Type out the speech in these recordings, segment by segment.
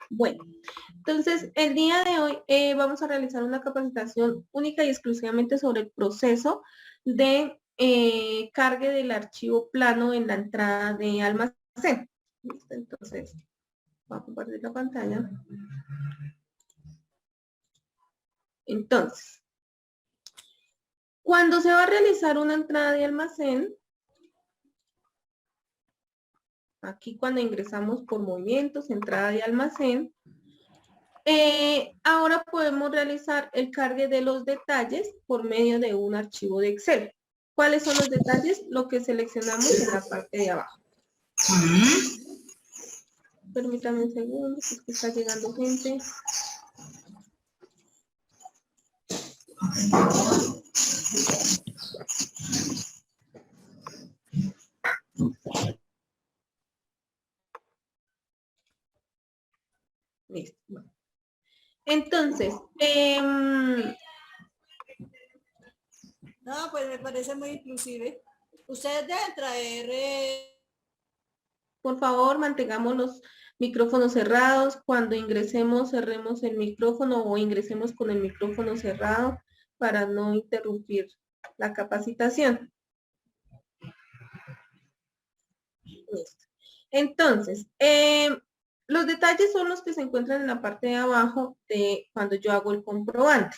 Bueno, entonces el día de hoy vamos a realizar una capacitación única y exclusivamente sobre el proceso de cargue del archivo plano en la entrada de almacén. ¿Listo? Entonces, voy a compartir la pantalla. Entonces, cuando se va a realizar una entrada de almacén, aquí cuando ingresamos por movimientos, entrada de almacén, ahora podemos realizar el cargue de los detalles por medio de un archivo de Excel. ¿Cuáles son los detalles? Lo que seleccionamos en la parte de abajo. Permítame un segundo, es que está llegando gente. Listo. Bueno. Entonces, no, pues me parece muy inclusive. Ustedes deben traer... por favor, mantengamos los micrófonos cerrados. Cuando ingresemos, cerremos el micrófono o ingresemos con el micrófono cerrado para no interrumpir la capacitación. Listo. Entonces, los detalles son los que se encuentran en la parte de abajo de cuando yo hago el comprobante.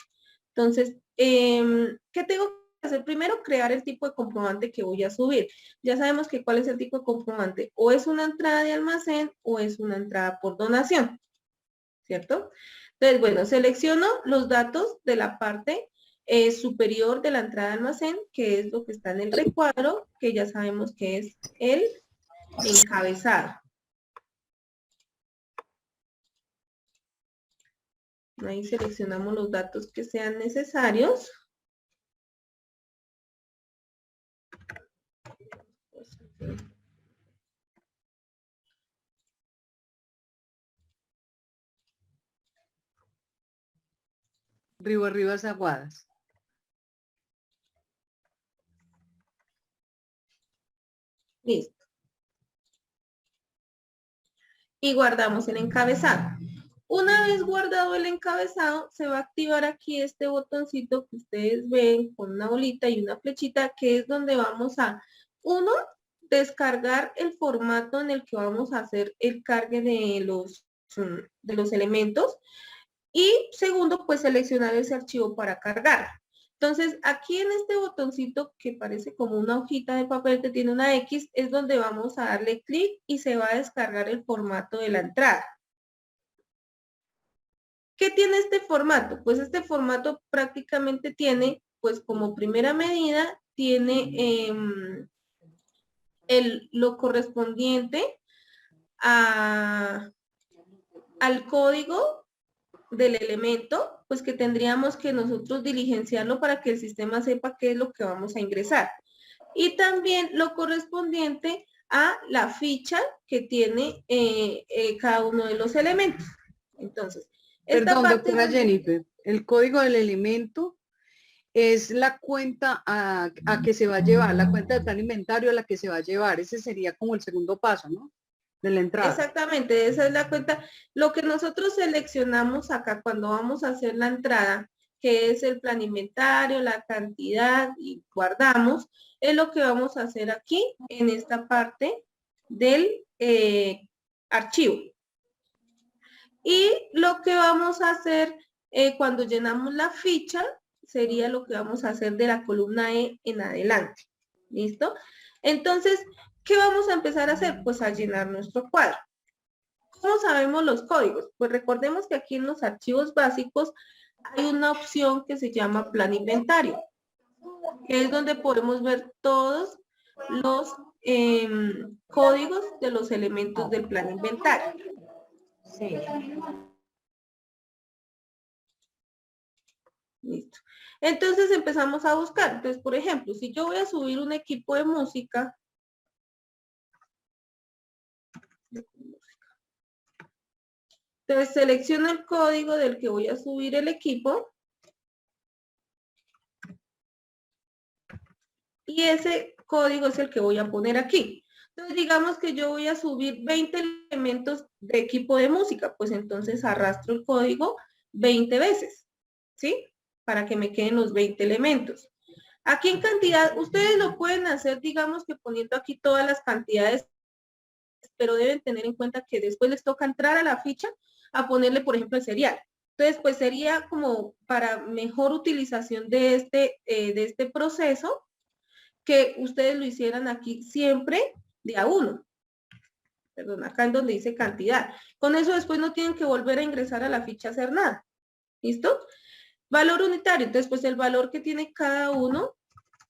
Entonces, ¿qué tengo que hacer? Primero, crear el tipo de comprobante que voy a subir. Ya sabemos que cuál es el tipo de comprobante. O es una entrada de almacén o es una entrada por donación. ¿Cierto? Entonces, bueno, selecciono los datos de la parte superior de la entrada de almacén, que es lo que está en el recuadro, que ya sabemos que es el encabezado. Ahí seleccionamos los datos que sean necesarios. Rivas Aguadas. Listo. Y guardamos el encabezado. Una vez guardado el encabezado, se va a activar aquí este botoncito que ustedes ven con una bolita y una flechita, que es donde vamos a, uno, descargar el formato en el que vamos a hacer el cargue de los elementos. Y segundo, pues seleccionar ese archivo para cargar. Entonces, aquí en este botoncito que parece como una hojita de papel que tiene una X, es donde vamos a darle clic y se va a descargar el formato de la entrada. ¿Qué tiene este formato? Pues este formato prácticamente tiene, pues como primera medida, tiene lo correspondiente al código del elemento, pues que tendríamos que nosotros diligenciarlo para que el sistema sepa qué es lo que vamos a ingresar. Y también lo correspondiente a la ficha que tiene cada uno de los elementos. Entonces, esta Perdón, parte doctora Jennifer, el código del elemento es la cuenta a que se va a llevar, la cuenta del plan inventario a la que se va a llevar. Ese sería como el segundo paso, ¿no? De la entrada. Exactamente, esa es la cuenta. Lo que nosotros seleccionamos acá cuando vamos a hacer la entrada, que es el plan inventario, la cantidad y guardamos, es lo que vamos a hacer aquí en esta parte del archivo. Y lo que vamos a hacer cuando llenamos la ficha sería lo que vamos a hacer de la columna E en adelante. ¿Listo? Entonces, ¿qué vamos a empezar a hacer? Pues a llenar nuestro cuadro. ¿Cómo sabemos los códigos? Pues recordemos que aquí en los archivos básicos hay una opción que se llama plan inventario, que es donde podemos ver todos los códigos de los elementos del plan inventario. Sí. Listo. Entonces empezamos a buscar. Entonces, por ejemplo, si yo voy a subir un equipo de música, entonces selecciono el código del que voy a subir el equipo y ese código es el que voy a poner aquí. Entonces, digamos que yo voy a subir 20 elementos de equipo de música, pues entonces arrastro el código 20 veces, ¿sí? Para que me queden los 20 elementos. Aquí en cantidad, ustedes lo pueden hacer, digamos que poniendo aquí todas las cantidades, pero deben tener en cuenta que después les toca entrar a la ficha a ponerle, por ejemplo, el serial. Entonces, pues sería como para mejor utilización de este proceso, que ustedes lo hicieran aquí siempre de a uno. Perdón, acá en donde dice cantidad. Con eso después no tienen que volver a ingresar a la ficha a hacer nada. ¿Listo? Valor unitario. Entonces, pues el valor que tiene cada uno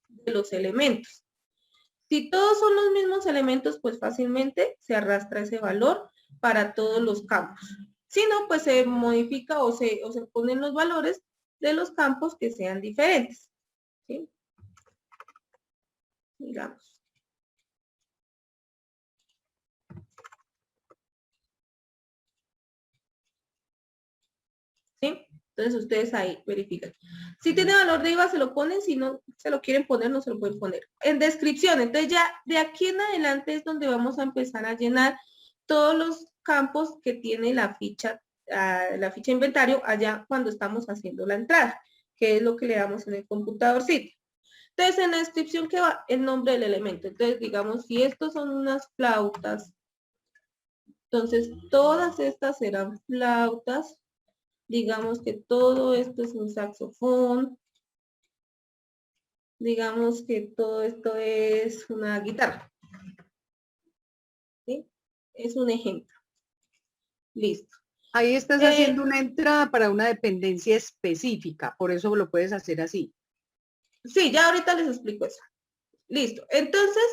de los elementos. Si todos son los mismos elementos, pues fácilmente se arrastra ese valor para todos los campos. Si no, pues se modifica o se ponen los valores de los campos que sean diferentes. ¿Sí? Digamos. ¿Sí? Entonces ustedes ahí verifican. Si tiene valor de IVA se lo ponen, si no se lo quieren poner, no se lo pueden poner. En descripción, entonces ya de aquí en adelante es donde vamos a empezar a llenar todos los campos que tiene la ficha inventario allá cuando estamos haciendo la entrada, que es lo que le damos en el computadorcito. Entonces en la descripción que va el nombre del elemento. Entonces digamos, si estos son unas flautas, entonces todas estas serán flautas. Digamos que todo esto es un saxofón. Digamos que todo esto es una guitarra. ¿Sí? Es un ejemplo. Listo. Ahí estás haciendo una entrada para una dependencia específica, por eso lo puedes hacer así. Sí, ya ahorita les explico eso. Listo. Entonces,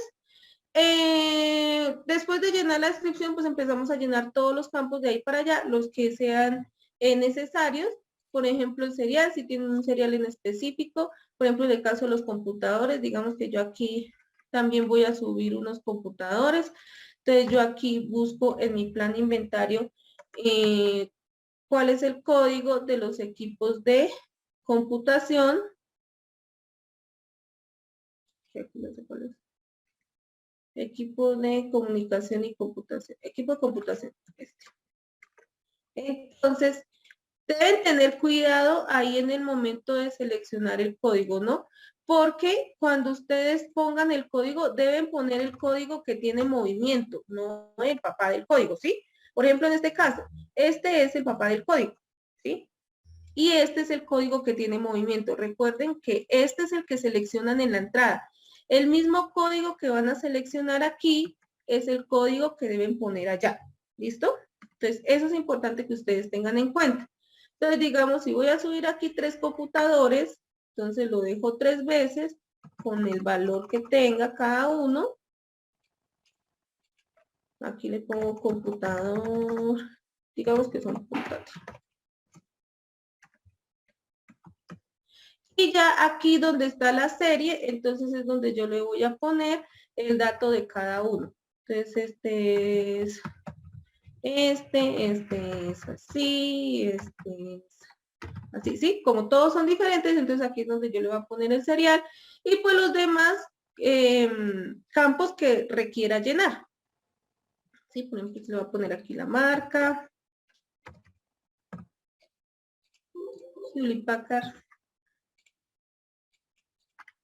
después de llenar la descripción, pues empezamos a llenar todos los campos de ahí para allá, los que sean necesarios. Por ejemplo, el serial, si tienen un serial en específico. Por ejemplo, en el caso de los computadores, digamos que yo aquí también voy a subir unos computadores. Entonces, yo aquí busco en mi plan inventario cuál es el código de los equipos de computación. Aquí no sé cuál es. Equipo de comunicación y computación. Equipo de computación. Entonces, deben tener cuidado ahí en el momento de seleccionar el código, ¿no? Porque cuando ustedes pongan el código, deben poner el código que tiene movimiento, no el papá del código, ¿sí? Por ejemplo, en este caso, este es el papá del código, ¿sí? Y este es el código que tiene movimiento. Recuerden que este es el que seleccionan en la entrada. El mismo código que van a seleccionar aquí es el código que deben poner allá. ¿Listo? Entonces, eso es importante que ustedes tengan en cuenta. Entonces, digamos, si voy a subir aquí 3 computadores, entonces lo dejo 3 veces con el valor que tenga cada uno. Aquí le pongo computador, digamos que son portátiles. Y ya aquí donde está la serie, entonces es donde yo le voy a poner el dato de cada uno. Entonces este es así, este es así, ¿sí? Como todos son diferentes, entonces aquí es donde yo le voy a poner el serial y pues los demás campos que requiera llenar. Sí, por ejemplo, le voy a poner aquí la marca. Hewlett Packard.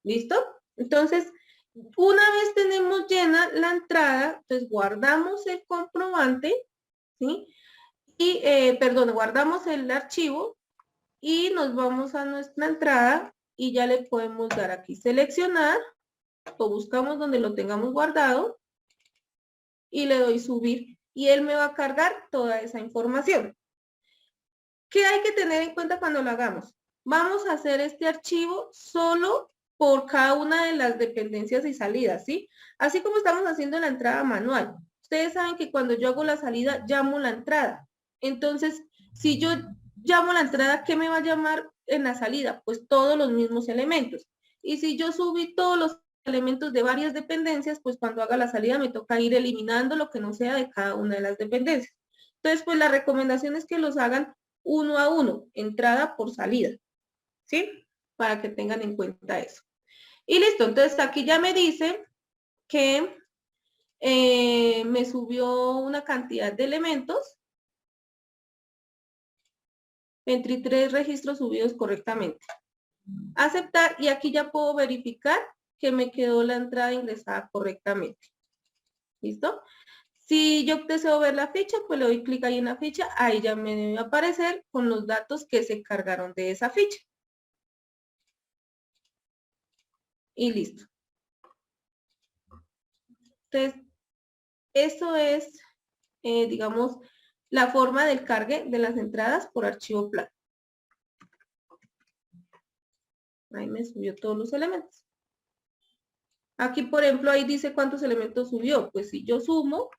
¿Listo? Entonces, una vez tenemos llena la entrada, entonces guardamos el comprobante, ¿sí? Y, perdón, guardamos el archivo y nos vamos a nuestra entrada y ya le podemos dar aquí seleccionar o buscamos donde lo tengamos guardado y le doy subir y él me va a cargar toda esa información. ¿Qué hay que tener en cuenta cuando lo hagamos? Vamos a hacer este archivo solo por cada una de las dependencias y salidas, ¿sí? Así como estamos haciendo la entrada manual. Ustedes saben que cuando yo hago la salida, llamo la entrada. Entonces, si yo llamo la entrada, ¿qué me va a llamar en la salida? Pues todos los mismos elementos. Y si yo subí todos los elementos de varias dependencias, pues cuando haga la salida me toca ir eliminando lo que no sea de cada una de las dependencias. Entonces, pues la recomendación es que los hagan uno a uno, entrada por salida, ¿sí? Para que tengan en cuenta eso. Y listo, entonces aquí ya me dice que me subió una cantidad de elementos. 23 registros subidos correctamente. Aceptar, y aquí ya puedo verificar que me quedó la entrada ingresada correctamente. ¿Listo? Si yo deseo ver la ficha, pues le doy clic ahí en la ficha, ahí ya me debe aparecer con los datos que se cargaron de esa ficha. Y listo. Entonces, eso es, digamos, la forma del cargue de las entradas por archivo plano. Ahí me subió todos los elementos. Aquí, por ejemplo, ahí dice cuántos elementos subió. Pues si yo sumo,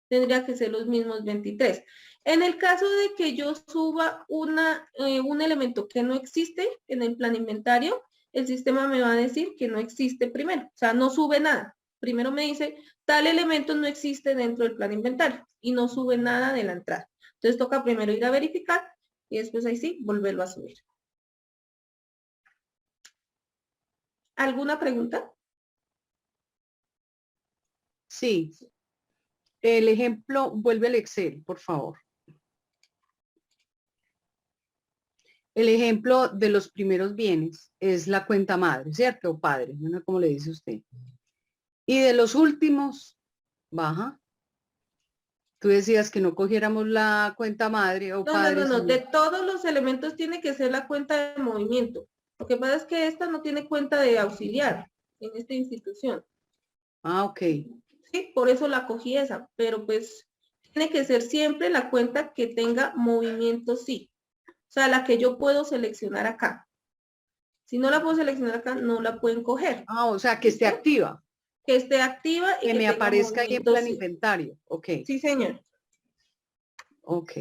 tendría que ser los mismos 23. En el caso de que yo suba un elemento que no existe en el plan inventario, el sistema me va a decir que no existe primero. O sea, no sube nada. Primero me dice, tal elemento no existe dentro del plan inventario y no sube nada de la entrada. Entonces toca primero ir a verificar y después ahí sí, volverlo a subir. ¿Alguna pregunta? Sí. El ejemplo, vuelve al Excel, por favor. El ejemplo de los primeros bienes es la cuenta madre, ¿cierto? O padre, no sé cómo le dice usted. Y de los últimos, baja. Tú decías que no cogiéramos la cuenta madre o padre. No. De todos los elementos tiene que ser la cuenta de movimiento. Lo que pasa es que esta no tiene cuenta de auxiliar en esta institución. Ah, ok. Sí, por eso la cogí esa, pero pues tiene que ser siempre la cuenta que tenga movimiento sí. O sea, la que yo puedo seleccionar acá. Si no la puedo seleccionar acá, no la pueden coger. Ah, o sea, que esté activa. Que esté activa y Que me tenga aparezca ahí en movimiento plan sí. inventario. Ok. Sí, señor. Ok.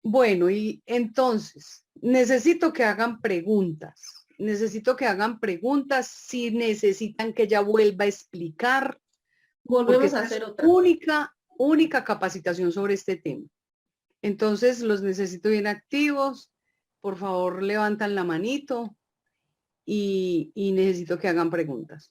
Bueno, y entonces, necesito que hagan preguntas. Necesito que hagan preguntas si necesitan que ella vuelva a explicar. Porque Volvemos a esta hacer es otra. única capacitación sobre este tema. Entonces, los necesito bien activos. Por favor, levantan la manito y necesito que hagan preguntas.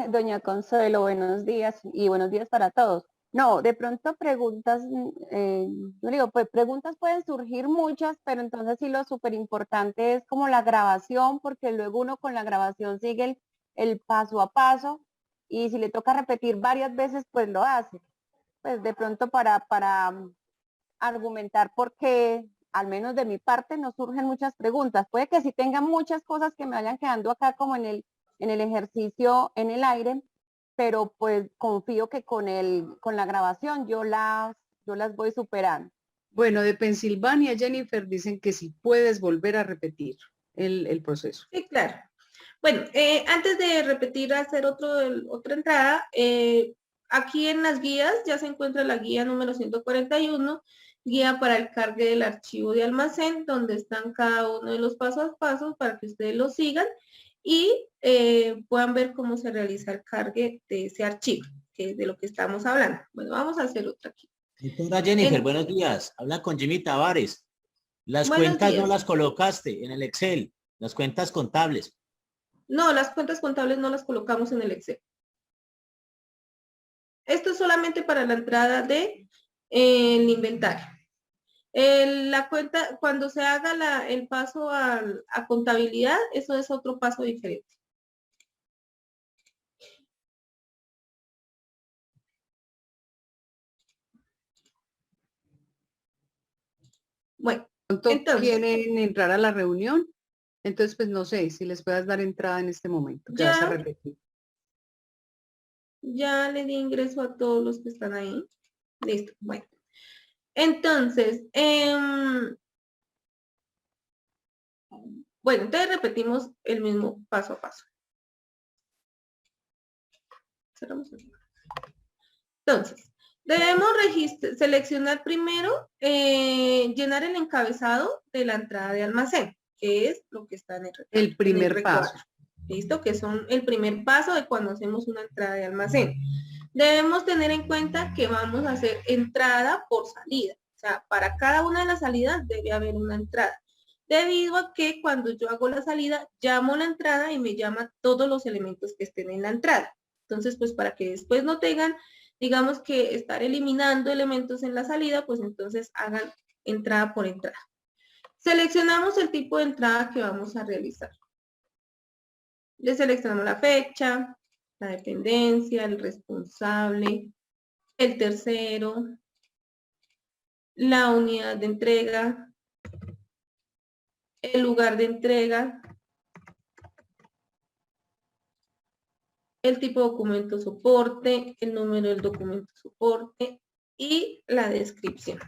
Doña Consuelo, buenos días y buenos días para todos. No, de pronto preguntas, yo digo, pues preguntas pueden surgir muchas, pero entonces sí lo súper importante es como la grabación, porque luego uno con la grabación sigue el paso a paso y si le toca repetir varias veces, pues lo hace. Pues de pronto para argumentar por qué, al menos de mi parte, no surgen muchas preguntas. Puede que sí tenga muchas cosas que me vayan quedando acá como en el ejercicio, en el aire, pero pues confío que con la grabación yo las voy superando. Bueno, de Pensilvania, Jennifer, dicen que si puedes volver a repetir el proceso. Sí, claro. Bueno, antes de repetir, hacer otra entrada, aquí en las guías ya se encuentra la guía número 141, guía para el cargue del archivo de almacén, donde están cada uno de los pasos a pasos para que ustedes lo sigan y puedan ver cómo se realiza el cargue de ese archivo, que es de lo que estamos hablando. Bueno, vamos a hacer otra aquí. Doctora Jennifer, buenos días. Habla con Jimmy Tavares. Las Buenos cuentas días. no las colocaste en el Excel, las cuentas contables. No, las cuentas contables no las colocamos en el Excel. Esto es solamente para la entrada de el inventario. La cuenta, cuando se haga el paso a contabilidad, eso es otro paso diferente. Bueno, entonces, ¿quieren entrar a la reunión? Entonces, pues no sé si les puedas dar entrada en este momento. Que vas a repetir. Ya le di ingreso a todos los que están ahí. Listo, bueno. Entonces, bueno, entonces repetimos el mismo paso a paso. Entonces, debemos seleccionar primero, llenar el encabezado de la entrada de almacén, que es lo que está en el primer paso. ¿Listo? Que son el primer paso de cuando hacemos una entrada de almacén. Debemos tener en cuenta que vamos a hacer entrada por salida. O sea, para cada una de las salidas debe haber una entrada. debido a que cuando yo hago la salida, llamo la entrada y me llama todos los elementos que estén en la entrada. Entonces, pues para que después no tengan, digamos que estar eliminando elementos en la salida, pues entonces hagan entrada por entrada. Seleccionamos el tipo de entrada que vamos a realizar. Le seleccionamos la fecha, la dependencia, el responsable, el tercero, la unidad de entrega, el lugar de entrega, el tipo de documento soporte, el número del documento soporte y la descripción.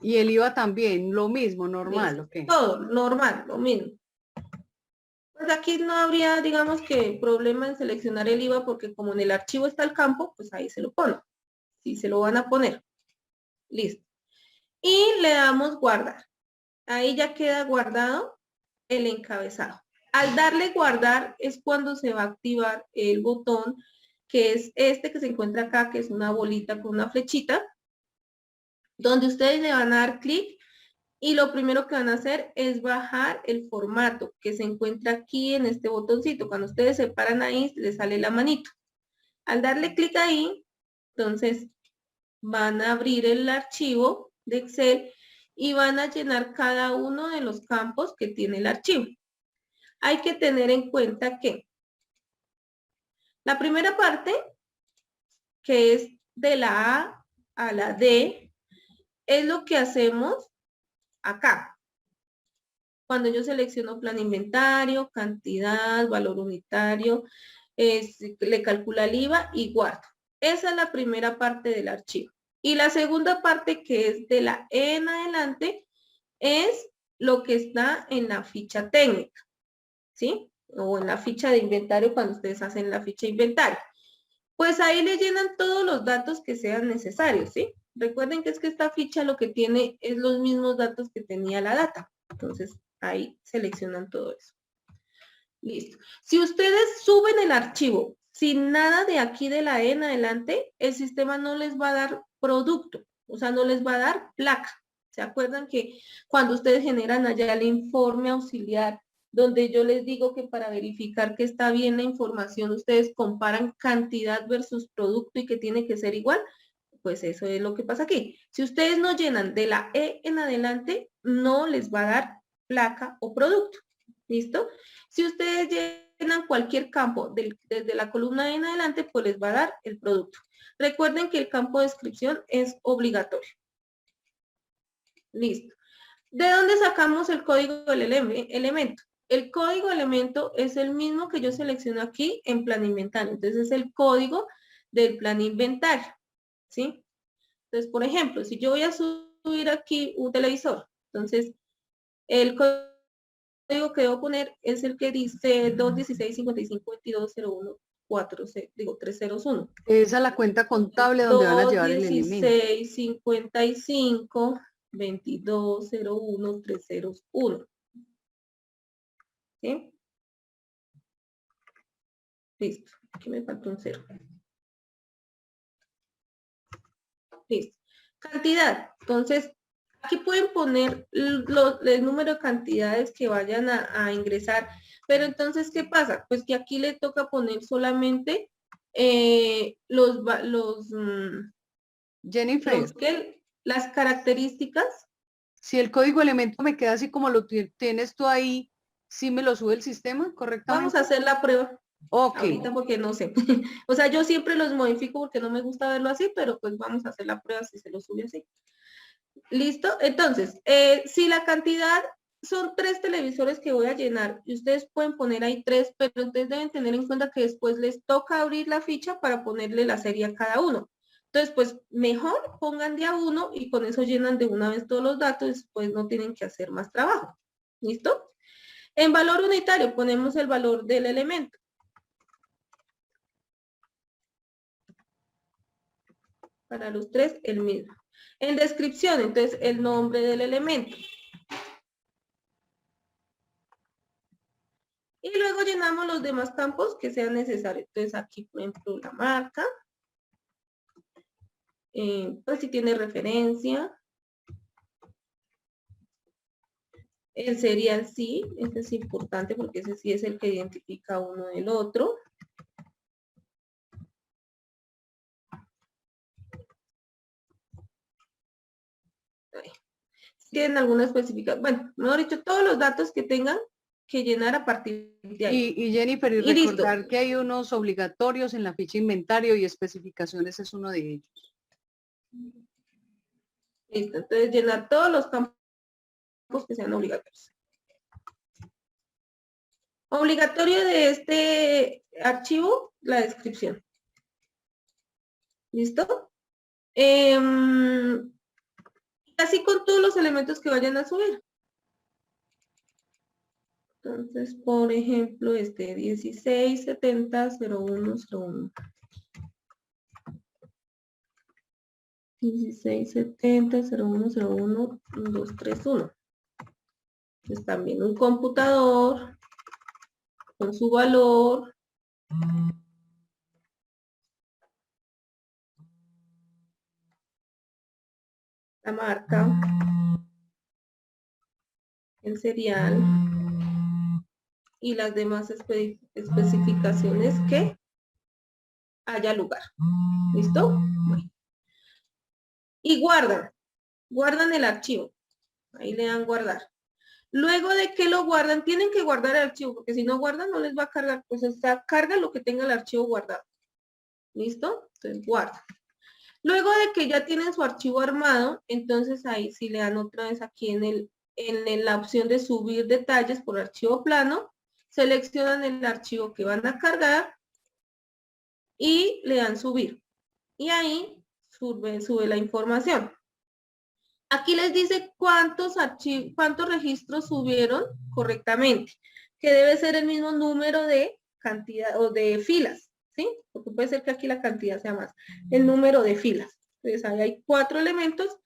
Y el IVA también, lo mismo, normal, Listo. ¿ok? Todo, normal, lo mismo. Pues aquí no habría, digamos que, problema en seleccionar el IVA porque como en el archivo está el campo, pues ahí se lo ponen. Sí, se lo van a poner. Listo. Y le damos guardar. Ahí ya queda guardado el encabezado. Al darle guardar es cuando se va a activar el botón que es este que se encuentra acá, que es una bolita con una flechita, donde ustedes le van a dar clic y lo primero que van a hacer es bajar el formato que se encuentra aquí en este botoncito. Cuando ustedes se paran ahí, les sale la manito. Al darle clic ahí, entonces van a abrir el archivo de Excel y van a llenar cada uno de los campos que tiene el archivo. Hay que tener en cuenta que la primera parte, que es de la A a la D, es lo que hacemos acá. Cuando yo selecciono plan inventario, cantidad, valor unitario, le calcula el IVA y guardo. Esa es la primera parte del archivo. Y la segunda parte, que es de la E en adelante, es lo que está en la ficha técnica, ¿sí? O en la ficha de inventario cuando ustedes hacen la ficha de inventario. Pues ahí le llenan todos los datos que sean necesarios, ¿sí? Recuerden que es que esta ficha lo que tiene es los mismos datos que tenía la data. Entonces, ahí seleccionan todo eso. Listo. Si ustedes suben el archivo sin nada de aquí de la E en adelante, el sistema no les va a dar producto, o sea, no les va a dar placa. ¿Se acuerdan que cuando ustedes generan allá el informe auxiliar, donde yo les digo que para verificar que está bien la información, ustedes comparan cantidad versus producto y que tiene que ser igual? Pues eso es lo que pasa aquí. Si ustedes no llenan de la E en adelante, no les va a dar placa o producto. ¿Listo? Si ustedes llenan cualquier campo desde la columna en adelante, pues les va a dar el producto. Recuerden que el campo de descripción es obligatorio. Listo. ¿De dónde sacamos el código del elemento? El código elemento es el mismo que yo selecciono aquí en plan inventario. Entonces es el código del plan inventario. ¿Sí? Entonces, por ejemplo, si yo voy a subir aquí un televisor, entonces el código que debo poner es el que dice 216-55-2201-301. Esa es la cuenta contable donde van a llevar el elemento. 216-55-2201-301. ¿Sí? Listo. Aquí me falta un 0. Listo. Cantidad. Entonces, aquí pueden poner el número de cantidades que vayan a ingresar. Pero entonces, ¿qué pasa? Pues que aquí le toca poner solamente Jennifer, las características. si el código elemento me queda así como lo tienes tú ahí, ¿sí me lo sube el sistema correctamente? Vamos a hacer la prueba. Ok. Ahorita porque no sé. O sea, yo siempre los modifico porque no me gusta verlo así, pero pues vamos a hacer la prueba si se lo sube así. ¿Listo? Entonces, si la cantidad son 3 televisores que voy a llenar y ustedes pueden poner ahí 3, pero ustedes deben tener en cuenta que después les toca abrir la ficha para ponerle la serie a cada uno. Entonces, pues mejor pongan de a uno y con eso llenan de una vez todos los datos y después no tienen que hacer más trabajo. ¿Listo? En valor unitario ponemos el valor del elemento. Para los 3, el mismo. En descripción, entonces, el nombre del elemento. Y luego llenamos los demás campos que sean necesarios. Entonces, aquí, por ejemplo, la marca. Pues si tiene referencia. El serial sí, este es importante porque ese sí es el que identifica uno del otro. Tienen alguna especificación, bueno, mejor dicho, todos los datos que tengan que llenar a partir de ahí. Y Jennifer, y Y listo. recordar que hay unos obligatorios en la ficha inventario y especificaciones es uno de ellos. Listo, entonces llenar todos los campos que sean obligatorios. Obligatorio de este archivo, la descripción. ¿Listo? Así con todos los elementos que vayan a subir. Entonces, por ejemplo, 1670-0101. 1670-0101-231. Entonces también un computador con su valor. La marca. El serial. Y las demás especificaciones que haya lugar. ¿Listo? Bueno. Y guardan el archivo. Ahí le dan guardar. Luego de que lo guardan, tienen que guardar el archivo, porque si no guardan no les va a cargar, pues carga lo que tenga el archivo guardado. ¿Listo? Entonces guardan. Luego de que ya tienen su archivo armado, entonces ahí sí le dan otra vez aquí en la opción de subir detalles por archivo plano, seleccionan el archivo que van a cargar y le dan subir. Y ahí sube la información. Aquí les dice cuántos registros subieron correctamente, que debe ser el mismo número de cantidad o de filas, ¿sí? Porque puede ser que aquí la cantidad sea más, el número de filas. Entonces ahí hay 4 elementos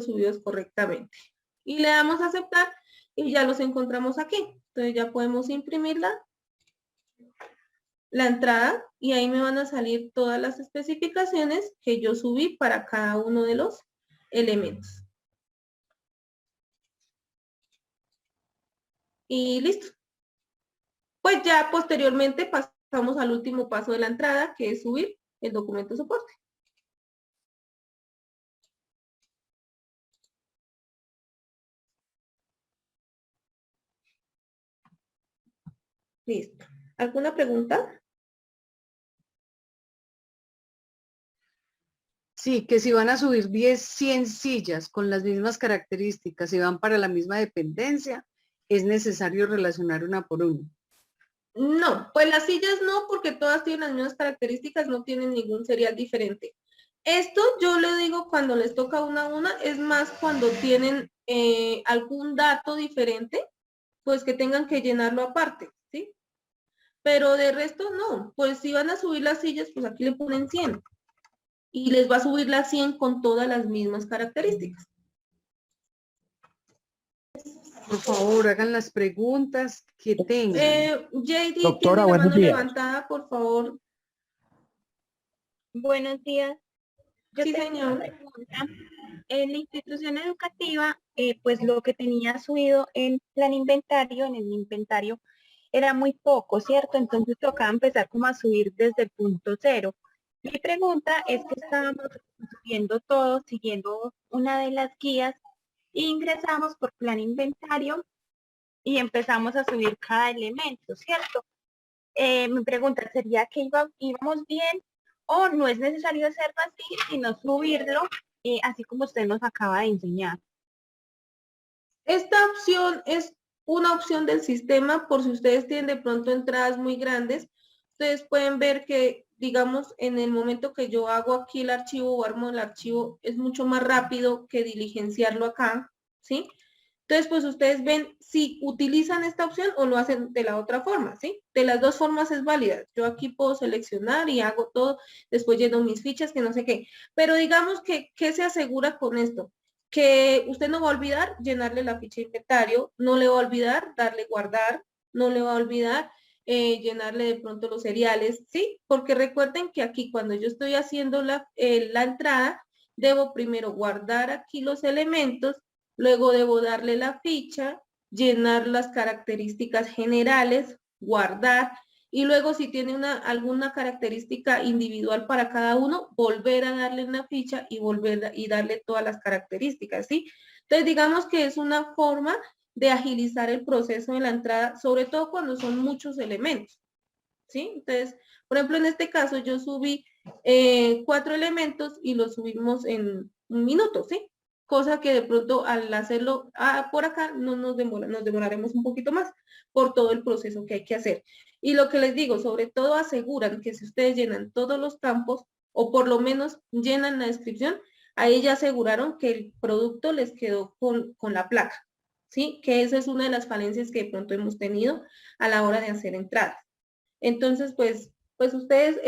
subidos correctamente. Y le damos a aceptar y ya los encontramos aquí. Entonces ya podemos imprimir la entrada y ahí me van a salir todas las especificaciones que yo subí para cada uno de los elementos. Y listo. Pues ya posteriormente pasamos al último paso de la entrada, que es subir el documento soporte. Listo. ¿Alguna pregunta? Sí, que si van a subir 100 sillas con las mismas características y van para la misma dependencia, es necesario relacionar una por una. No, pues las sillas no, porque todas tienen las mismas características, no tienen ningún serial diferente. Esto yo le digo cuando les toca una a una, es más cuando tienen algún dato diferente, pues que tengan que llenarlo aparte, ¿sí? Pero de resto no, pues si van a subir las sillas, pues aquí le ponen 100. Y les va a subir las 100 con todas las mismas características. Por favor, hagan las preguntas que tengan. JD, Doctora, tiene la buenos mano días. levantada, por favor. Buenos días. Yo Sí, tengo señor. una pregunta. En la institución educativa, pues lo que tenía subido en plan inventario, en el inventario, era muy poco, ¿cierto? Entonces tocaba empezar como a subir desde el punto cero. Mi pregunta es que estábamos subiendo todo, siguiendo una de las guías, e ingresamos por plan inventario y empezamos a subir cada elemento, ¿cierto? Mi pregunta sería que íbamos bien o no es necesario hacerlo así, sino subirlo, así como usted nos acaba de enseñar. Esta opción es una opción del sistema por si ustedes tienen de pronto entradas muy grandes. Ustedes pueden ver que, digamos, en el momento que yo hago aquí el archivo o armo el archivo, es mucho más rápido que diligenciarlo acá, ¿sí? Entonces, pues ustedes ven si utilizan esta opción o lo hacen de la otra forma, ¿sí? De las dos formas es válida. Yo aquí puedo seleccionar y hago todo, después lleno mis fichas, que no sé qué. Pero digamos que, ¿qué se asegura con esto? Que usted no va a olvidar llenarle la ficha de inventario, no le va a olvidar darle guardar, no le va a olvidar llenarle de pronto los seriales, ¿sí? Porque recuerden que aquí cuando yo estoy haciendo la entrada, debo primero guardar aquí los elementos, luego debo darle la ficha, llenar las características generales, guardar, y luego si tiene alguna característica individual para cada uno, volver a darle una ficha y darle todas las características, ¿sí? Entonces digamos que es una forma de agilizar el proceso de la entrada, sobre todo cuando son muchos elementos, ¿sí? Entonces, por ejemplo, en este caso yo subí 4 elementos y los subimos en 1 minuto, ¿sí? Cosa que de pronto al hacerlo por acá no nos demoraremos un poquito más por todo el proceso que hay que hacer. Y lo que les digo, sobre todo aseguran que si ustedes llenan todos los campos o por lo menos llenan la descripción, ahí ya aseguraron que el producto les quedó con la placa, ¿sí? Que esa es una de las falencias que de pronto hemos tenido a la hora de hacer entradas. Entonces, pues ustedes,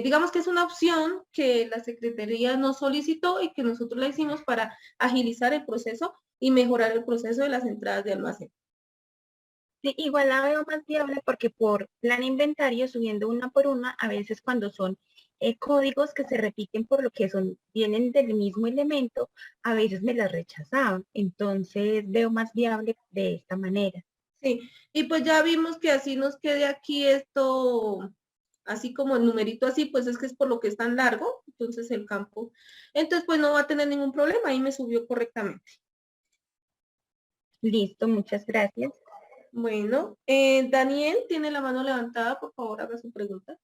digamos que es una opción que la Secretaría nos solicitó y que nosotros la hicimos para agilizar el proceso y mejorar el proceso de las entradas de almacén. Sí, igual la veo más viable porque por plan inventario, subiendo una por una, a veces cuando son códigos que se repiten por lo que son, vienen del mismo elemento, a veces me las rechazaban. Entonces veo más viable de esta manera. Sí, y pues ya vimos que así nos quede aquí esto, así como el numerito así, pues es que es por lo que es tan largo, entonces el campo, entonces pues no va a tener ningún problema, ahí me subió correctamente. Listo, muchas gracias. Bueno, Daniel tiene la mano levantada, por favor haga su pregunta.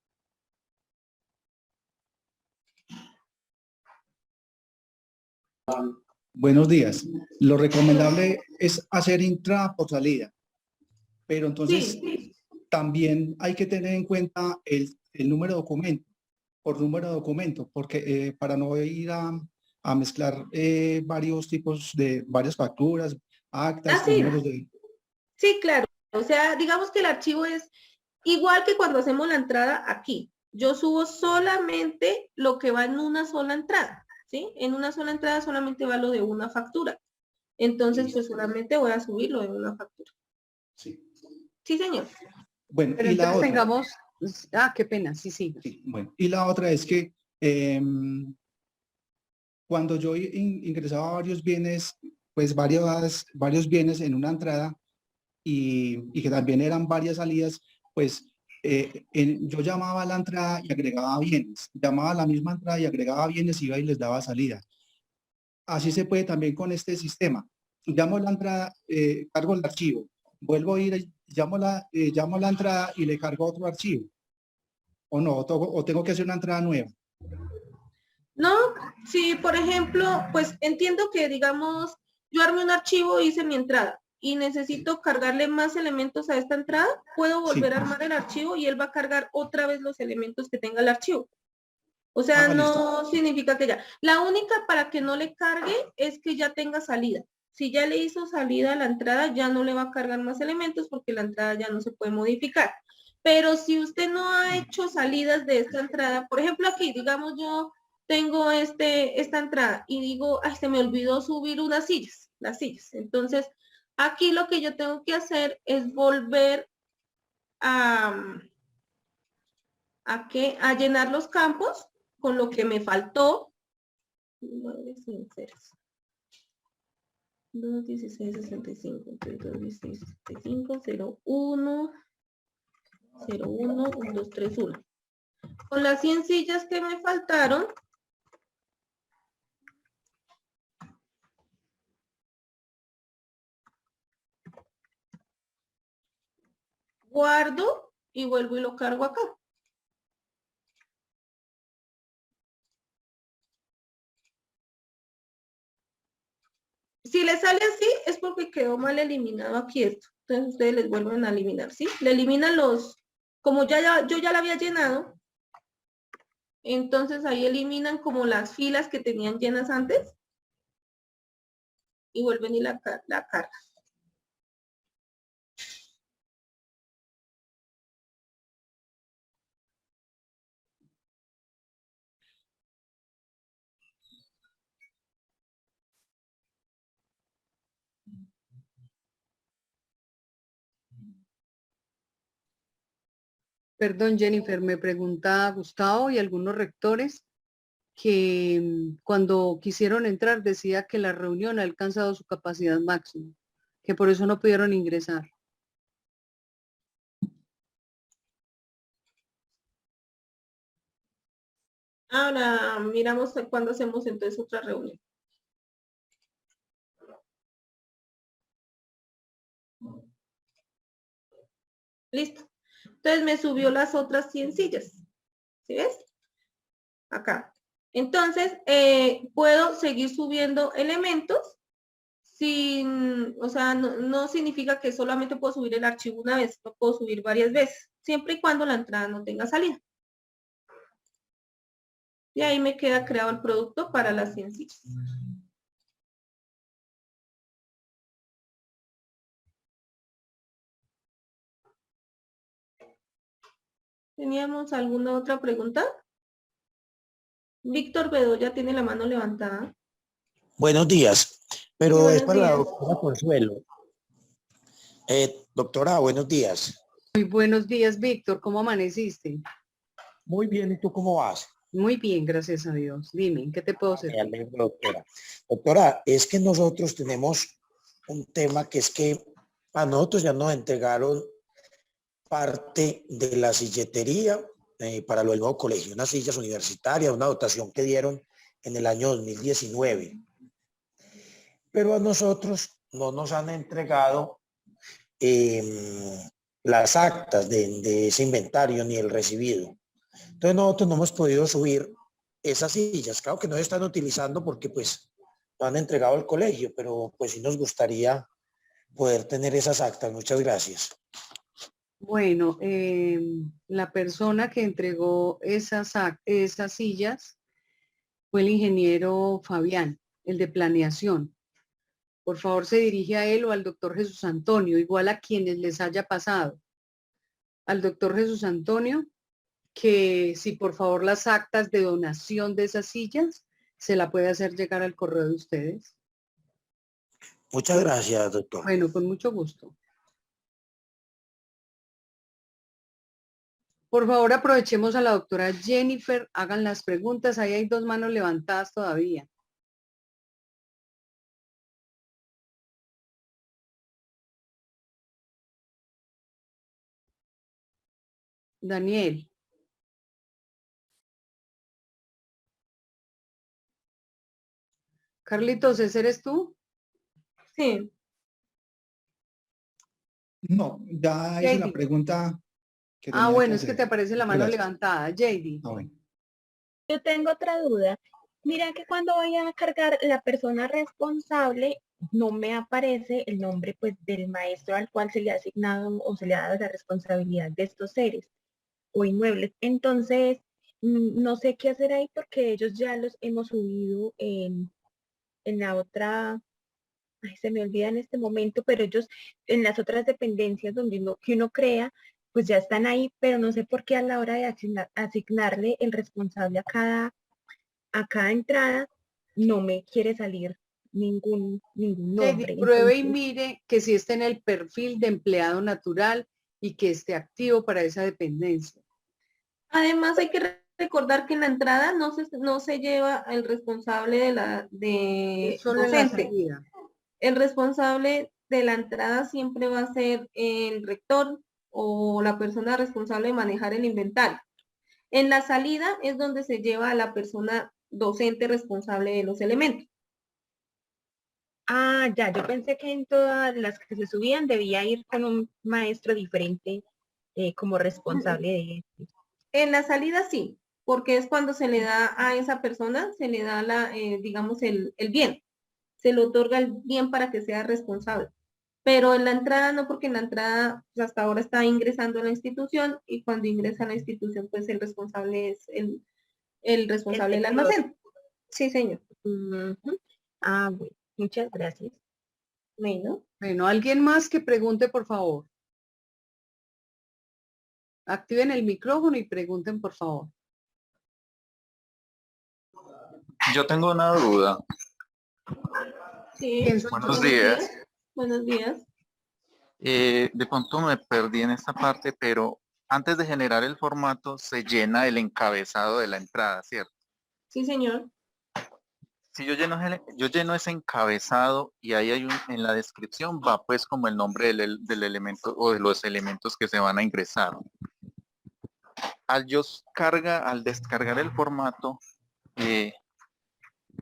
Buenos días. Lo recomendable es hacer entrada por salida, pero entonces Sí, también hay que tener en cuenta el número de documento, por número de documento, porque para no ir a mezclar varios tipos de varias facturas, actas o sí, números de... sí, claro. O sea, digamos que el archivo es igual que cuando hacemos la entrada aquí. Yo subo solamente lo que va en una sola entrada, ¿sí? En una sola entrada solamente va lo de una factura. Entonces, pues solamente voy a subirlo en una factura. Sí. Sí, señor. Bueno, Pero y la entonces otra... tengamos, qué pena, sí, sí. Sí, bueno, y la otra es que cuando yo ingresaba varios bienes, pues varios bienes en una entrada y que también eran varias salidas, pues yo llamaba a la entrada y agregaba bienes, llamaba a la misma entrada y agregaba bienes, iba y les daba salida. Así se puede también con este sistema. Llamo la entrada, cargo el archivo, vuelvo a ir, llamo la entrada y le cargo otro archivo. O no, o tengo que hacer una entrada nueva. No, si por ejemplo, pues entiendo que digamos, yo armé un archivo, hice mi entrada y necesito cargarle más elementos a esta entrada, puedo volver Sí. a armar el archivo y él va a cargar otra vez los elementos que tenga el archivo. O sea, Listo. no significa que ya. La única para que no le cargue es que ya tenga salida. Si ya le hizo salida a la entrada, ya no le va a cargar más elementos porque la entrada ya no se puede modificar. Pero si usted no ha hecho salidas de esta entrada, por ejemplo aquí, digamos yo tengo esta entrada y digo, ay, se me olvidó subir las sillas. Entonces, aquí lo que yo tengo que hacer es volver a, a llenar los campos con lo que me faltó. 2, 16, 65, 2, 16, 65, 0, 1, 0, 1, 1, 2, 3, 1. Con las 100 sillas que me faltaron, guardo y vuelvo y lo cargo acá. Si le sale así, es porque quedó mal eliminado aquí esto. Entonces ustedes les vuelven a eliminar, ¿sí? Le eliminan como yo ya la había llenado, entonces ahí eliminan como las filas que tenían llenas antes y vuelven y la cargan. Perdón, Jennifer, me pregunta Gustavo y algunos rectores que cuando quisieron entrar decía que la reunión ha alcanzado su capacidad máxima, que por eso no pudieron ingresar. Ahora miramos cuándo hacemos entonces otra reunión. Listo. Entonces me subió las otras 100 sillas. ¿Sí ves? Acá. Entonces, puedo seguir subiendo elementos sin, o sea, no significa que solamente puedo subir el archivo una vez, lo puedo subir varias veces, siempre y cuando la entrada no tenga salida. Y ahí me queda creado el producto para las 100 sillas. ¿Teníamos alguna otra pregunta? Víctor Bedoya tiene la mano levantada. Buenos días, pero Sí, es buenos para la días. doctora Consuelo. Doctora, buenos días. Muy buenos días, Víctor. ¿Cómo amaneciste? Muy bien, ¿y tú cómo vas? Muy bien, gracias a Dios. Dime, ¿en qué te puedo Me servir? alegro, doctora. Doctora, es que nosotros tenemos un tema que es que a nosotros ya nos entregaron parte de la silletería para lo del nuevo colegio, unas sillas universitarias, una dotación que dieron en el año 2019. Pero a nosotros no nos han entregado las actas de ese inventario ni el recibido. Entonces nosotros no hemos podido subir esas sillas. Claro que no se están utilizando porque pues no han entregado al colegio, pero pues sí nos gustaría poder tener esas actas. Muchas gracias. Bueno, la persona que entregó esas sillas fue el ingeniero Fabián, el de planeación. Por favor, se dirige a él o al doctor Jesús Antonio, igual a quienes les haya pasado. Al doctor Jesús Antonio, que si por favor las actas de donación de esas sillas se la puede hacer llegar al correo de ustedes. Muchas gracias, doctor. Bueno, con mucho gusto. Por favor, aprovechemos a la doctora Jennifer, hagan las preguntas. Ahí hay 2 manos levantadas todavía. Daniel. Carlitos, ¿ese eres tú? Sí. No, ya hice la JD. pregunta que Ah, tenía que bueno, es que hacer. te aparece la Muchas mano gracias. levantada. JD. Ah, bueno. Yo tengo otra duda. Mira que cuando voy a cargar la persona responsable, no me aparece el nombre pues del maestro al cual se le ha asignado o se le ha dado la responsabilidad de estos seres o inmuebles. Entonces, no sé qué hacer ahí porque ellos ya los hemos subido en la otra, ay, se me olvida en este momento, pero ellos en las otras dependencias donde que uno crea, pues ya están ahí, pero no sé por qué a la hora de asignarle el responsable a cada entrada no me quiere salir ningún nombre. JD, pruebe y Entonces, mire que si esté en el perfil de empleado natural y que esté activo para esa dependencia. Además hay que recordar que en la entrada no se lleva el responsable de Es solo en la docente. salida. El responsable de la entrada siempre va a ser el rector o la persona responsable de manejar el inventario. En la salida es donde se lleva a la persona docente responsable de los elementos. ya, yo pensé que en todas las que se subían debía ir con un maestro diferente como responsable de esto. En la salida sí, porque es cuando se le da a esa persona, se le da digamos, el bien. Se le otorga el bien para que sea responsable. Pero en la entrada no, porque en la entrada pues, hasta ahora está ingresando a la institución y cuando ingresa a la institución, pues el responsable es el responsable del sector. almacén. Sí, señor. Bueno, muchas gracias. Bueno. Bueno, ¿alguien más que pregunte, por favor? Activen el micrófono y pregunten, por favor. Yo tengo una duda. Sí. Buenos días. Buenos días. De pronto me perdí en esta parte, pero antes de generar el formato se llena el encabezado de la entrada, ¿cierto? Sí, señor. Si yo lleno ese encabezado y ahí hay en la descripción va pues como el nombre del elemento o de los elementos que se van a ingresar. Al descargar el formato, eh,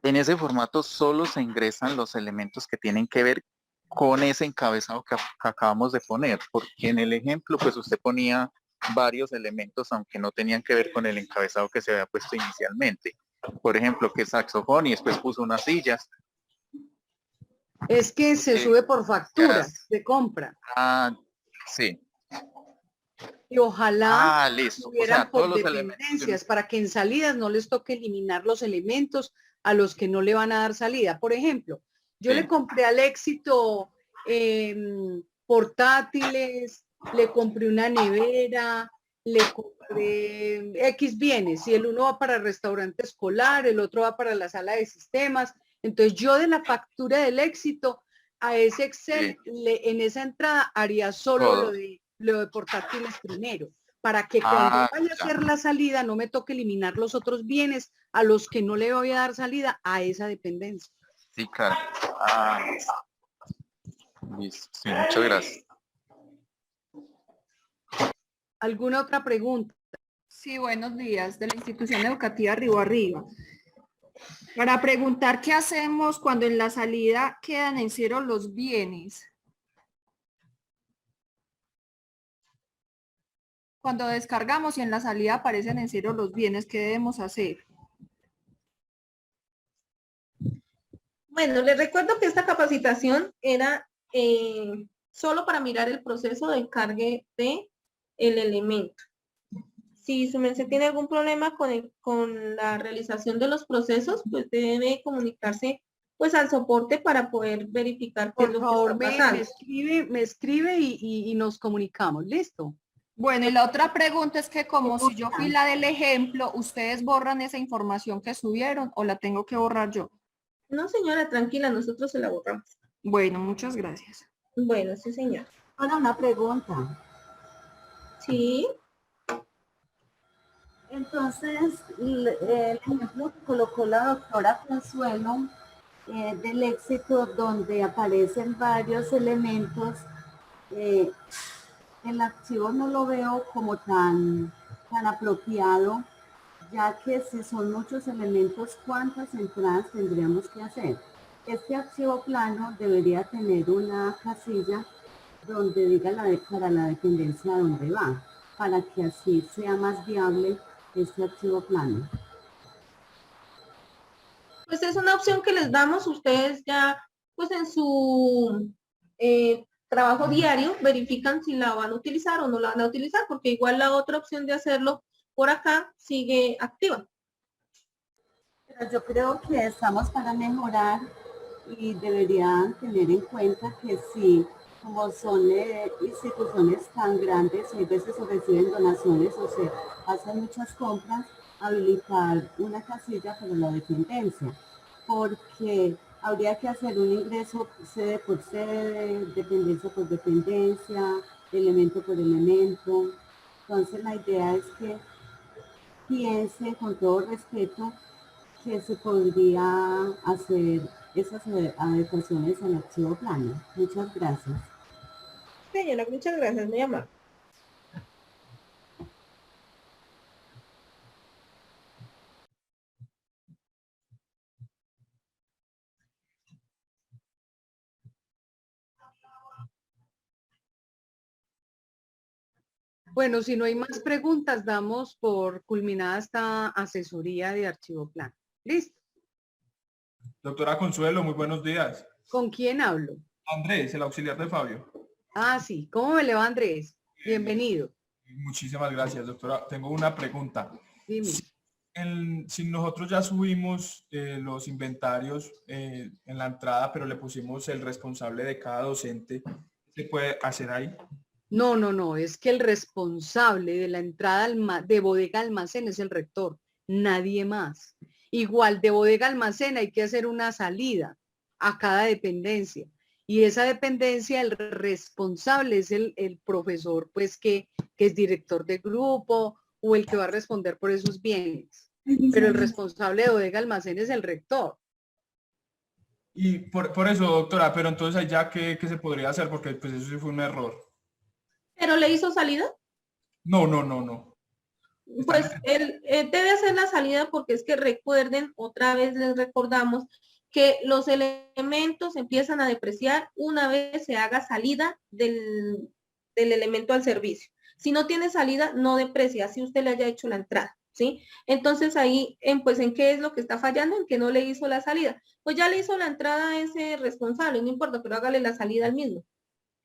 en ese formato solo se ingresan los elementos que tienen que ver con ese encabezado que acabamos de poner, porque en el ejemplo pues usted ponía varios elementos aunque no tenían que ver con el encabezado que se había puesto inicialmente. Por ejemplo, que saxofón y después puso unas sillas. Es que se sube por factura, se compra. Ah, sí. Y ojalá Listo. O tuvieran sea, todos por los elementos. dependencias para que en salidas no les toque eliminar los elementos a los que no le van a dar salida. Por ejemplo, yo Sí. le compré al Éxito portátiles, le compré una nevera, le compré X bienes y el uno va para el restaurante escolar, el otro va para la sala de sistemas. Entonces yo de la factura del Éxito a ese Excel, en esa entrada haría solo Todo. lo de portátiles primero, para que cuando vaya a Ya. hacer la salida no me toque eliminar los otros bienes a los que no le voy a dar salida a esa dependencia. Sí, claro. Listo. Sí, muchas gracias. ¿Alguna otra pregunta? Sí, buenos días, de la institución educativa Río Arriba. Para preguntar qué hacemos cuando en la salida quedan en cero los bienes. Cuando descargamos y en la salida aparecen en cero los bienes, ¿qué debemos hacer? Bueno, les recuerdo que esta capacitación era solo para mirar el proceso de encargue de el elemento. Si su merced tiene algún problema con la realización de los procesos, pues debe comunicarse pues al soporte para poder verificar qué es Por lo favor, que está pasando. me escribe y nos comunicamos. ¿Listo? Bueno, y la otra pregunta es que como si yo fui la del ejemplo, ¿ustedes borran esa información que subieron o la tengo que borrar yo? No, señora, tranquila, nosotros se la borramos. Bueno, muchas gracias. Bueno, sí, señor. Ahora una pregunta. Sí. Entonces, el ejemplo que colocó la doctora Consuelo del Éxito, donde aparecen varios elementos, el archivo no lo veo como tan apropiado, ya que si son muchos elementos, ¿cuántas entradas tendríamos que hacer? Este archivo plano debería tener una casilla donde diga para la dependencia dónde va, para que así sea más viable este archivo plano. Pues es una opción que les damos, ustedes ya pues en su trabajo diario verifican si la van a utilizar o no la van a utilizar, porque igual la otra opción de hacerlo por acá sigue activa. Pero yo creo que estamos para mejorar y deberían tener en cuenta que si como son instituciones tan grandes, hay veces se reciben donaciones o se hacen muchas compras, habilitar una casilla para la dependencia, porque habría que hacer un ingreso sede por sede, dependencia por dependencia, elemento por elemento. Entonces la idea es que piense con todo respeto que se podría hacer esas adecuaciones al archivo plano. Muchas gracias. Señora, muchas gracias, muy amable. Bueno, si no hay más preguntas, damos por culminada esta asesoría de archivo plano. ¿Listo? Doctora Consuelo, muy buenos días. ¿Con quién hablo? Andrés, el auxiliar de Fabio. Sí. ¿Cómo me le va, Andrés? Bienvenido. Muchísimas gracias, doctora. Tengo una pregunta. Dime. Si nosotros ya subimos los inventarios en la entrada, pero le pusimos el responsable de cada docente, ¿qué se puede hacer ahí? No, es que el responsable de la entrada de bodega almacén es el rector, nadie más. Igual de bodega almacén hay que hacer una salida a cada dependencia y esa dependencia, el responsable es el profesor, pues que es director de grupo o el que va a responder por esos bienes. pero el responsable de bodega almacén es el rector. Y por eso, doctora, pero entonces allá ¿qué se podría hacer? Porque pues eso sí fue un error. ¿Pero le hizo salida? No. Pues él debe hacer la salida porque es que recuerden, otra vez les recordamos, que los elementos empiezan a depreciar una vez se haga salida del elemento al servicio. Si no tiene salida, no deprecia, así usted le haya hecho la entrada, ¿sí? Entonces ahí, pues, ¿en qué es lo que está fallando? En que no le hizo la salida. Pues ya le hizo la entrada a ese responsable, no importa, pero hágale la salida al mismo.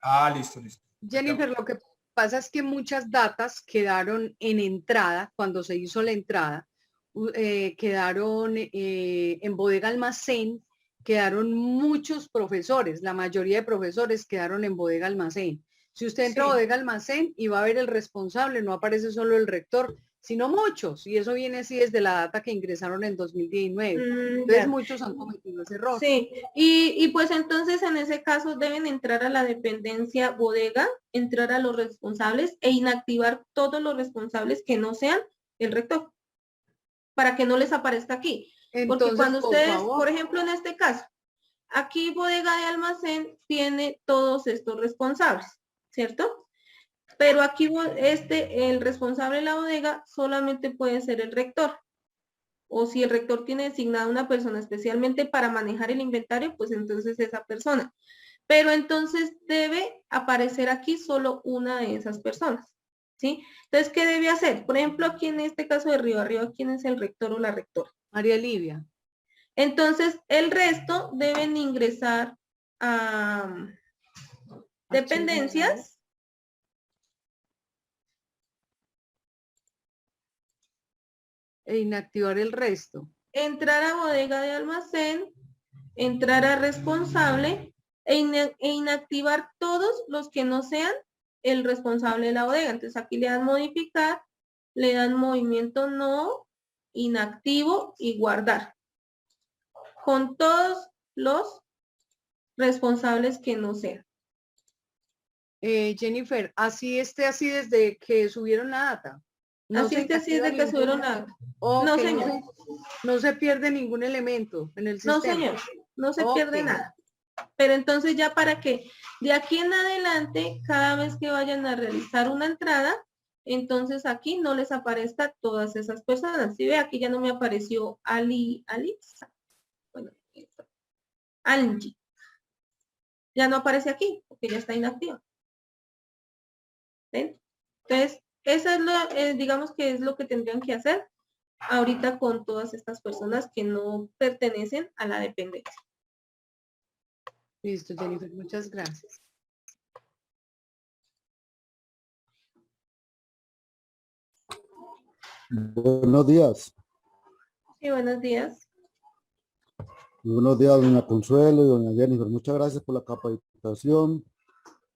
Ah, listo. Jennifer, lo que pasa es que muchas datas quedaron en entrada, cuando se hizo la entrada, quedaron en bodega almacén, quedaron muchos profesores, la mayoría de profesores quedaron en bodega almacén. Si usted entra a bodega almacén y va a ver el responsable, no aparece solo el rector, sino muchos, y eso viene así desde la data que ingresaron en 2019. Entonces Ya. muchos han cometido ese error. Sí, y pues entonces en ese caso deben entrar a la dependencia bodega, entrar a los responsables e inactivar todos los responsables que no sean el rector, para que no les aparezca aquí. Entonces, porque cuando por ustedes, favor. por ejemplo, en este caso, aquí bodega de almacén tiene todos estos responsables, ¿cierto? Pero aquí el responsable de la bodega solamente puede ser el rector. O si el rector tiene designada una persona especialmente para manejar el inventario, pues entonces esa persona. Pero entonces debe aparecer aquí solo una de esas personas, ¿sí? Entonces, ¿qué debe hacer? Por ejemplo, aquí en este caso de Río Arriba, ¿quién es el rector o la rectora? María Livia. Entonces, el resto deben ingresar a dependencias. E inactivar el resto. Entrar a bodega de almacén, entrar a responsable e inactivar todos los que no sean el responsable de la bodega. Entonces aquí le dan modificar, le dan movimiento no, inactivo y guardar. Con todos los responsables que no sean. Jennifer, así desde que subieron la data. Así es desde que subieron la data. Okay, no, señor. No se pierde ningún elemento en el sistema. No, señor. No se pierde nada. Pero entonces ya para que de aquí en adelante, cada vez que vayan a realizar una entrada, entonces aquí no les aparezca todas esas personas. Si ve, aquí ya no me apareció Alisa. Bueno, Angie. Ya no aparece aquí, porque ya está inactiva. ¿Ven? Entonces, eso es digamos que es lo que tendrían que hacer ahorita con todas estas personas que no pertenecen a la dependencia. Listo, Jennifer, muchas gracias. Buenos días. Sí, buenos días. Buenos días, doña Consuelo y doña Jennifer. Muchas gracias por la capacitación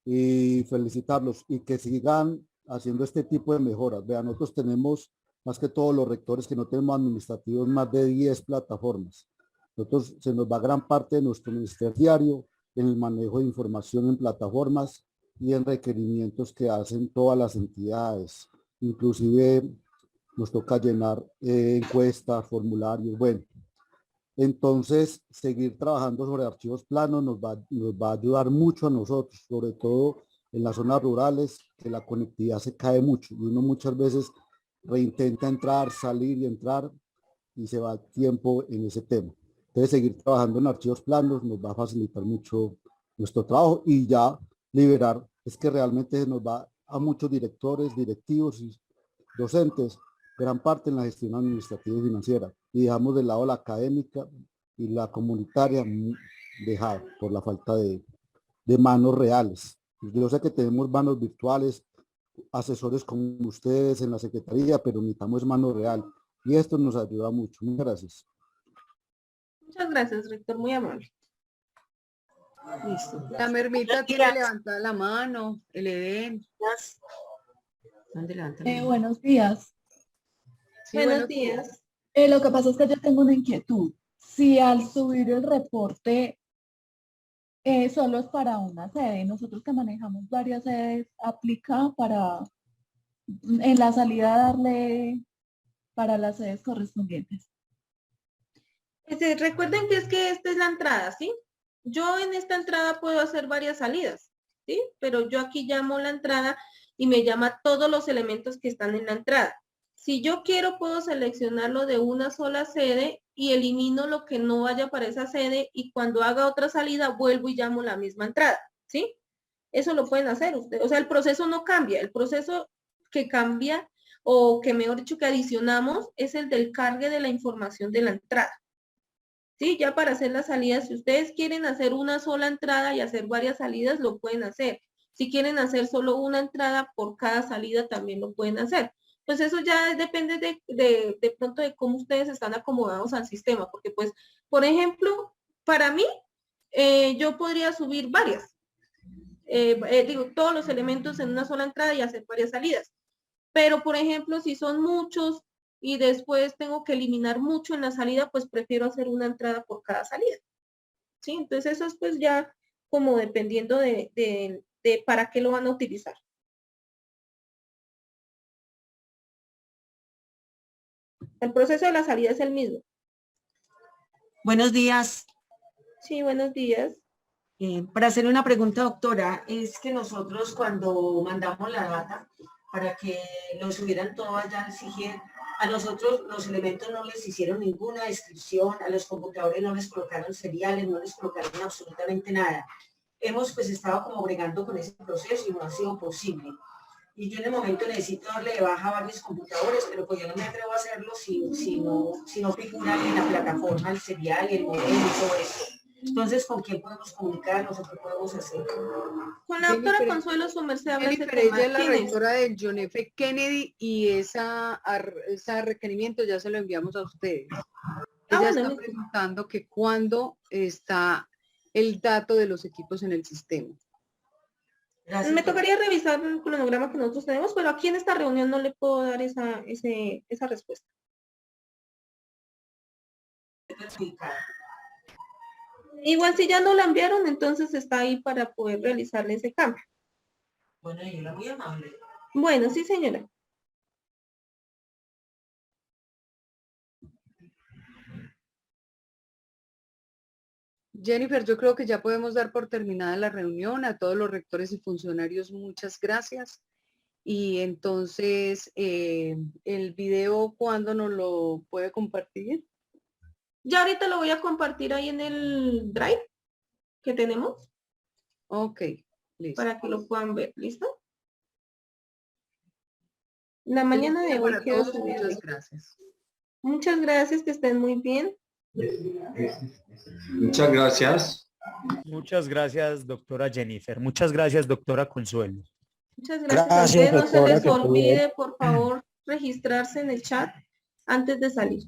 y felicitarlos y que sigan haciendo este tipo de mejoras. Vean, nosotros tenemos más que todos los rectores que no tenemos administrativos más de 10 plataformas. Nosotros se nos va gran parte de nuestro ministerio diario en el manejo de información en plataformas y en requerimientos que hacen todas las entidades. Inclusive nos toca llenar encuestas, formularios, bueno. Entonces, seguir trabajando sobre archivos planos nos va a ayudar mucho a nosotros, sobre todo en las zonas rurales, que la conectividad se cae mucho y uno muchas veces reintenta entrar, salir y entrar y se va tiempo en ese tema. Entonces, seguir trabajando en archivos planos nos va a facilitar mucho nuestro trabajo y ya liberar, es que realmente nos va a muchos directores, directivos y docentes, gran parte en la gestión administrativa y financiera, y dejamos de lado la académica y la comunitaria dejada por la falta de manos reales. Yo sé que tenemos manos virtuales, asesores como ustedes en la Secretaría, pero necesitamos mano real, y esto nos ayuda mucho. Muchas gracias. Muchas gracias, rector, muy amable. Listo. La mermita tiene levantada la mano, el Edén. Buenos días. Sí, buenos días. Lo que pasa es que yo tengo una inquietud. Si al subir el reporte solo es para una sede, nosotros que manejamos varias sedes, ¿aplica para en la salida darle para las sedes correspondientes. Recuerden que esta es la entrada, ¿sí? Yo en esta entrada puedo hacer varias salidas, ¿sí? Pero yo aquí llamo la entrada y me llama todos los elementos que están en la entrada. Si yo quiero, puedo seleccionarlo de una sola sede y elimino lo que no vaya para esa sede y cuando haga otra salida vuelvo y llamo la misma entrada, ¿sí? Eso lo pueden hacer ustedes. O sea, el proceso no cambia. El proceso que cambia o que mejor dicho que adicionamos es el del cargue de la información de la entrada. Sí, ya para hacer las salidas, si ustedes quieren hacer una sola entrada y hacer varias salidas, lo pueden hacer. Si quieren hacer solo una entrada por cada salida, también lo pueden hacer. Pues eso ya depende de pronto de cómo ustedes están acomodados al sistema, porque pues, por ejemplo, para mí, yo podría subir varias. Todos los elementos en una sola entrada y hacer varias salidas. Pero, por ejemplo, si son muchos, y después tengo que eliminar mucho en la salida, pues prefiero hacer una entrada por cada salida. ¿Sí? Entonces eso es pues ya como dependiendo de para qué lo van a utilizar. El proceso de la salida es el mismo. Buenos días. Sí, buenos días. Para hacer una pregunta, doctora, es que nosotros cuando mandamos la data para que lo subieran todo allá al CIGIE, a nosotros los elementos no les hicieron ninguna descripción, a los computadores no les colocaron seriales, no les colocaron absolutamente nada. Hemos pues estado como bregando con ese proceso y no ha sido posible. Y yo en el momento necesito darle de baja a varios computadores, pero pues yo no me atrevo a hacerlo si no figuran en la plataforma el serial y el modelo y todo eso. Entonces, ¿con quién podemos comunicarnos o qué podemos hacer? Con la doctora Consuelo, su merced habla ese Jennifer, tema. ella es la ¿Quién es? rectora del John F. Kennedy y ese requerimiento ya se lo enviamos a ustedes. Ella está preguntando que cuándo está el dato de los equipos en el sistema. Gracias, Me tocaría revisar el cronograma que nosotros tenemos, pero aquí en esta reunión no le puedo dar esa respuesta. Igual si ya no la enviaron, entonces está ahí para poder realizarle ese cambio. Bueno, yo la muy amable. Bueno, sí, señora. Jennifer, yo creo que ya podemos dar por terminada la reunión. A todos los rectores y funcionarios, muchas gracias. Y entonces, el video, ¿cuándo nos lo puede compartir? Ya ahorita lo voy a compartir ahí en el Drive que tenemos. Ok, listo. Para que lo puedan ver, ¿listo? La mañana de hoy quedó subido. Muchas gracias. Muchas gracias, que estén muy bien. Muchas gracias. Muchas gracias, doctora Jennifer. Muchas gracias, doctora Consuelo. Muchas gracias. Gracias, A ustedes no se doctora, les que esté bien. olvide, por favor, registrarse en el chat antes de salir.